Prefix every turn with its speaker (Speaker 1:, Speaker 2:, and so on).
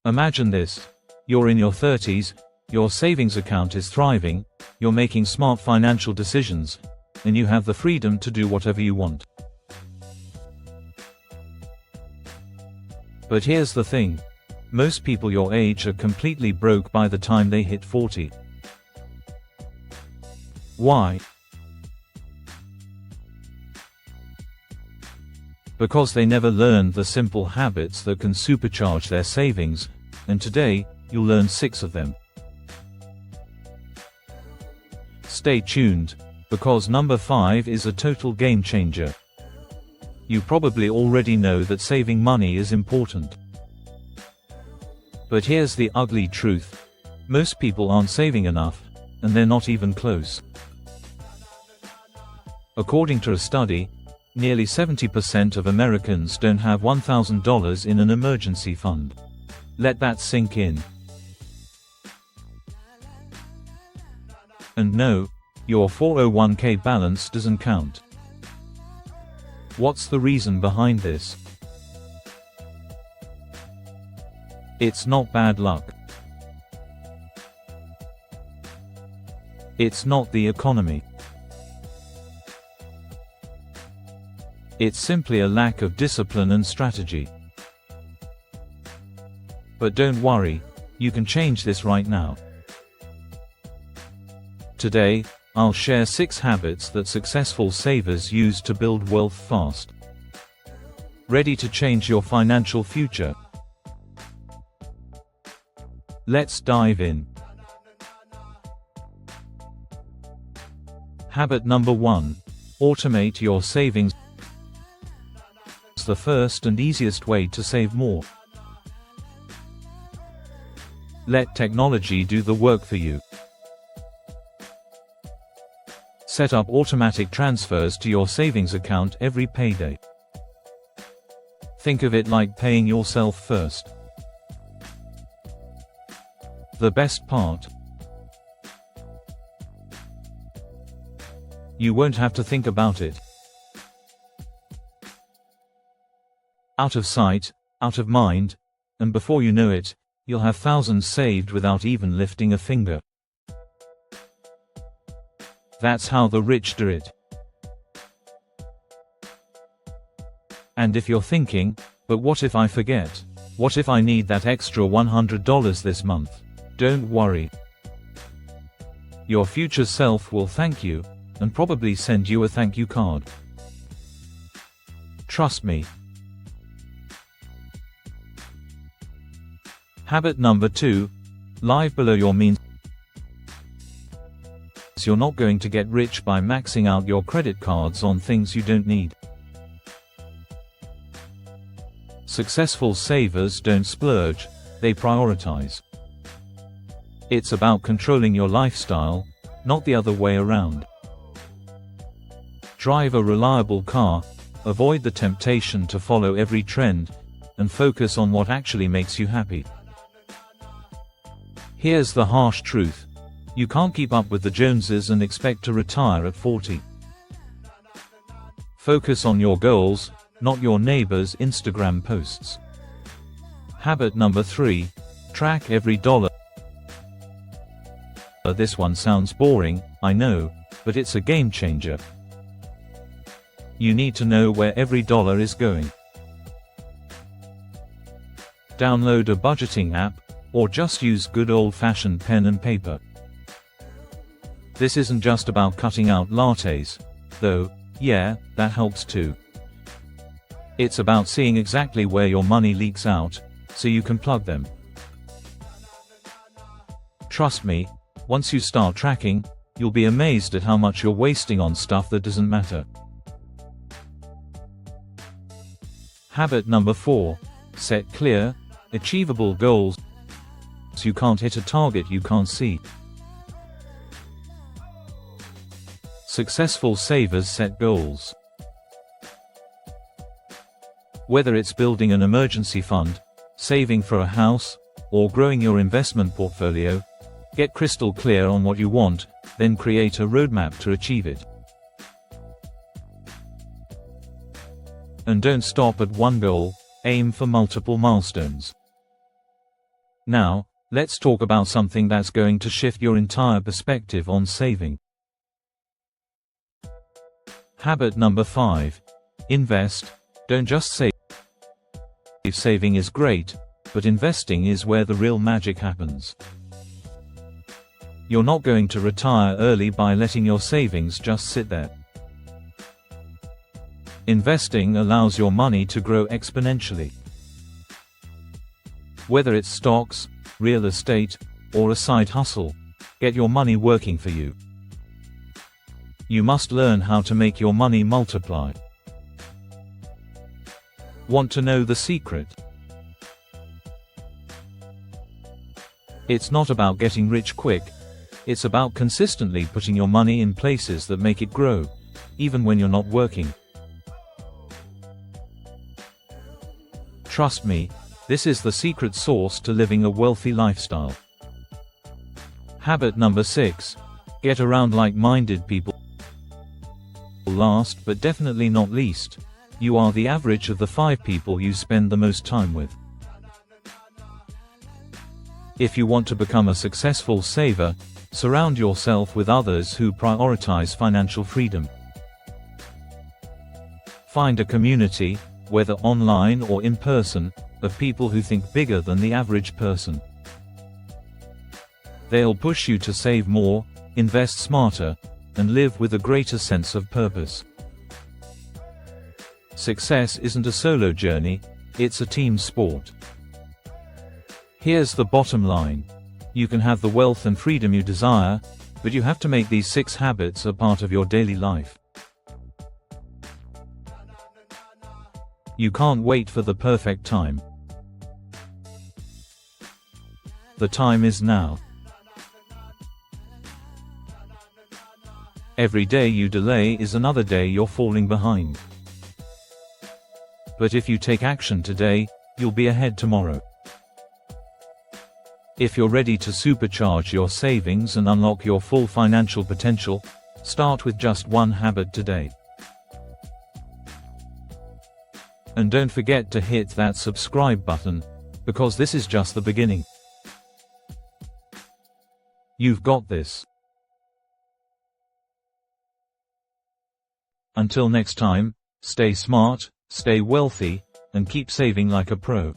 Speaker 1: Imagine this. You're in your 30s, your savings account is thriving, you're making smart financial decisions, and you have the freedom to do whatever you want. But here's the thing. Most people your age are completely broke by the time they hit 40. Why? Because they never learned the simple habits that can supercharge their savings, and today, you'll learn 6 of them. Stay tuned, because number 5 is a total game changer. You probably already know that saving money is important. But here's the ugly truth. Most people aren't saving enough, and they're not even close. According to a study, nearly 70% of Americans don't have $1,000 in an emergency fund. Let that sink in. And no, your 401k balance doesn't count. What's the reason behind this? It's not bad luck. It's not the economy. It's simply a lack of discipline and strategy. But don't worry, you can change this right now. Today, I'll share 6 habits that successful savers use to build wealth fast. Ready to change your financial future? Let's dive in. Habit number 1. Automate your savings. It's the first and easiest way to save more. Let technology do the work for you. Set up automatic transfers to your savings account every payday. Think of it like paying yourself first. The best part? You won't have to think about it. Out of sight, out of mind, and before you know it, you'll have thousands saved without even lifting a finger. That's how the rich do it. And if you're thinking, but what if I forget? What if I need that extra $100 this month? Don't worry. Your future self will thank you, and probably send you a thank you card. Trust me. Habit number 2. Live below your means. You're not going to get rich by maxing out your credit cards on things you don't need. Successful savers don't splurge, they prioritize. It's about controlling your lifestyle, not the other way around. Drive a reliable car, avoid the temptation to follow every trend, and focus on what actually makes you happy. Here's the harsh truth. You can't keep up with the Joneses and expect to retire at 40. Focus on your goals, not your neighbor's Instagram posts. Habit number 3. Track every dollar. This one sounds boring, I know, but it's a game changer. You need to know where every dollar is going. Download a budgeting app, or just use good old-fashioned pen and paper. This isn't just about cutting out lattes, though, yeah, that helps too. It's about seeing exactly where your money leaks out, so you can plug them. Trust me, once you start tracking, you'll be amazed at how much you're wasting on stuff that doesn't matter. Habit number 4. Set clear, achievable goals. You can't hit a target you can't see. Successful savers set goals. Whether it's building an emergency fund, saving for a house, or growing your investment portfolio, get crystal clear on what you want, then create a roadmap to achieve it. And don't stop at one goal, aim for multiple milestones. Now, let's talk about something that's going to shift your entire perspective on saving. Habit number 5. Invest. Don't just save. Saving is great, but investing is where the real magic happens. You're not going to retire early by letting your savings just sit there. Investing allows your money to grow exponentially. Whether it's stocks, real estate, or a side hustle, get your money working for you. You must learn how to make your money multiply. Want to know the secret? It's not about getting rich quick. It's about consistently putting your money in places that make it grow, even when you're not working. Trust me, this is the secret sauce to living a wealthy lifestyle. Habit number 6. Get around like-minded people. Last but definitely not least, you are the average of the 5 people you spend the most time with. If you want to become a successful saver, surround yourself with others who prioritize financial freedom. Find a community, whether online or in person, of people who think bigger than the average person. They'll push you to save more, invest smarter, and live with a greater sense of purpose. Success isn't a solo journey, it's a team sport. Here's the bottom line. You can have the wealth and freedom you desire, but you have to make these 6 habits a part of your daily life. You can't wait for the perfect time. The time is now. Every day you delay is another day you're falling behind. But if you take action today, you'll be ahead tomorrow. If you're ready to supercharge your savings and unlock your full financial potential, start with just 1 habit today. And don't forget to hit that subscribe button, because this is just the beginning. You've got this. Until next time, stay smart, stay wealthy, and keep saving like a pro.